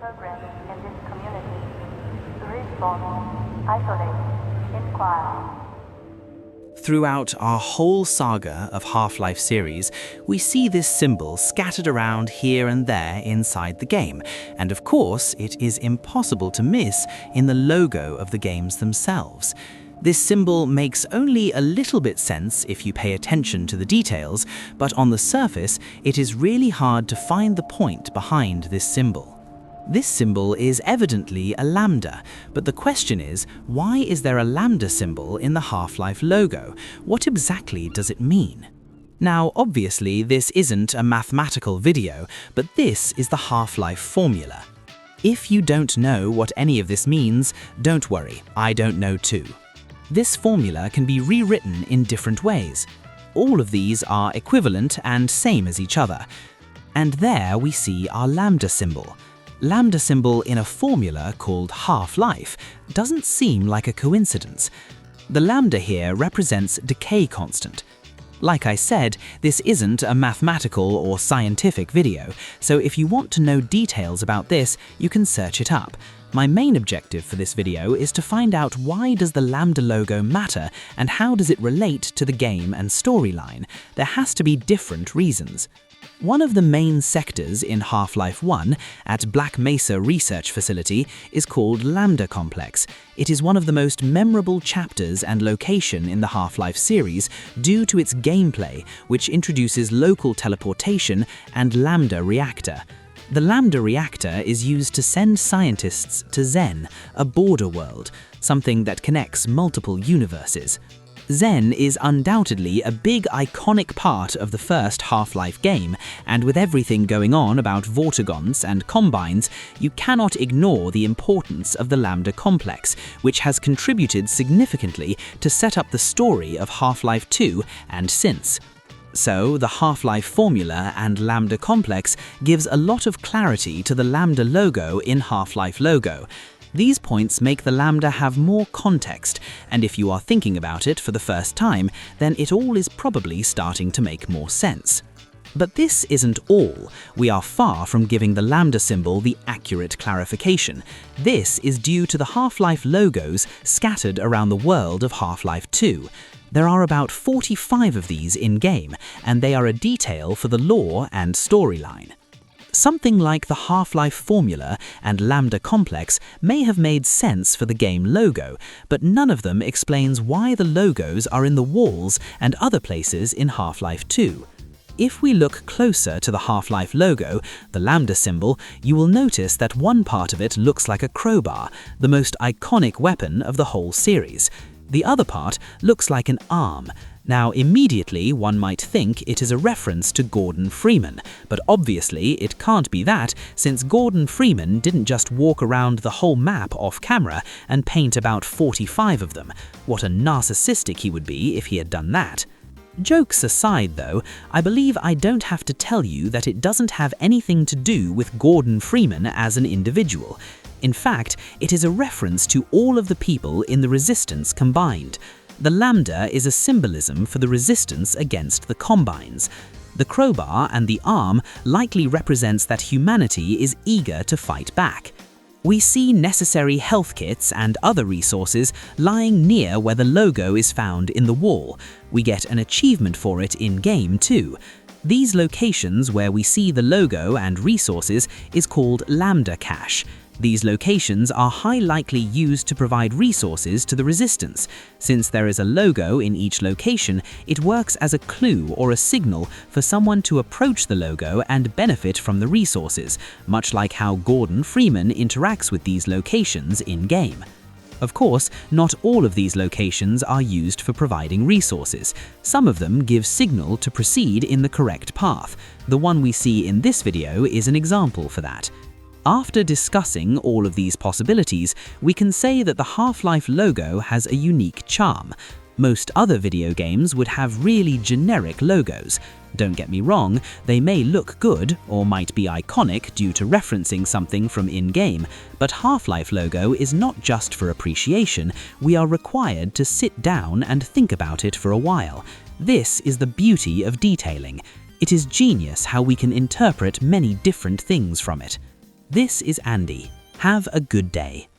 Progress in this community. Response. Isolate. Inquire. Throughout our whole saga of Half-Life series, we see this symbol scattered around here and there inside the game, and of course, it is impossible to miss in the logo of the games themselves. This symbol makes only a little bit sense if you pay attention to the details, but on the surface, it is really hard to find the point behind this symbol. This symbol is evidently a lambda, but the question is, why is there a lambda symbol in the Half-Life logo? What exactly does it mean? Now, obviously, this isn't a mathematical video, but this is the Half-Life formula. If you don't know what any of this means, don't worry, I don't know too. This formula can be rewritten in different ways. All of these are equivalent and same as each other. And there we see our lambda symbol. Lambda symbol in a formula called half-life doesn't seem like a coincidence. The lambda here represents decay constant. Like I said, this isn't a mathematical or scientific video, so if you want to know details about this, you can search it up. My main objective for this video is to find out why does the lambda logo matter and how does it relate to the game and storyline. There has to be different reasons. One of the main sectors in Half-Life 1 at Black Mesa Research Facility is called Lambda Complex. It is one of the most memorable chapters and location in the Half-Life series due to its gameplay, which introduces local teleportation and Lambda Reactor. The Lambda Reactor is used to send scientists to Xen, a border world, something that connects multiple universes. Xen is undoubtedly a big iconic part of the first Half-Life game, and with everything going on about Vortigons and Combines, you cannot ignore the importance of the Lambda Complex, which has contributed significantly to set up the story of Half-Life 2 and since. So, the Half-Life formula and Lambda Complex gives a lot of clarity to the Lambda logo in Half-Life logo. These points make the lambda have more context, and if you are thinking about it for the first time, then it all is probably starting to make more sense. But this isn't all. We are far from giving the lambda symbol the accurate clarification. This is due to the Half-Life logos scattered around the world of Half-Life 2. There are about 45 of these in-game, and they are a detail for the lore and storyline. Something like the Half-Life formula and Lambda Complex may have made sense for the game logo, but none of them explains why the logos are in the walls and other places in Half-Life 2. If we look closer to the Half-Life logo, the Lambda symbol, you will notice that one part of it looks like a crowbar, the most iconic weapon of the whole series. The other part looks like an arm. Now, immediately one might think it is a reference to Gordon Freeman, but obviously it can't be that, since Gordon Freeman didn't just walk around the whole map off camera and paint about 45 of them. What a narcissistic he would be if he had done that. Jokes aside though, I believe I don't have to tell you that it doesn't have anything to do with Gordon Freeman as an individual. In fact, it is a reference to all of the people in the Resistance combined. The lambda is a symbolism for the resistance against the Combines. The crowbar and the arm likely represents that humanity is eager to fight back. We see necessary health kits and other resources lying near where the logo is found in the wall. We get an achievement for it in-game too. These locations where we see the logo and resources is called Lambda Cache. These locations are highly likely used to provide resources to the Resistance. Since there is a logo in each location, it works as a clue or a signal for someone to approach the logo and benefit from the resources, much like how Gordon Freeman interacts with these locations in-game. Of course, not all of these locations are used for providing resources. Some of them give signal to proceed in the correct path. The one we see in this video is an example for that. After discussing all of these possibilities, we can say that the Half-Life logo has a unique charm. Most other video games would have really generic logos. Don't get me wrong, they may look good or might be iconic due to referencing something from in-game, but Half-Life logo is not just for appreciation, we are required to sit down and think about it for a while. This is the beauty of detailing. It is genius how we can interpret many different things from it. This is Andy. Have a good day.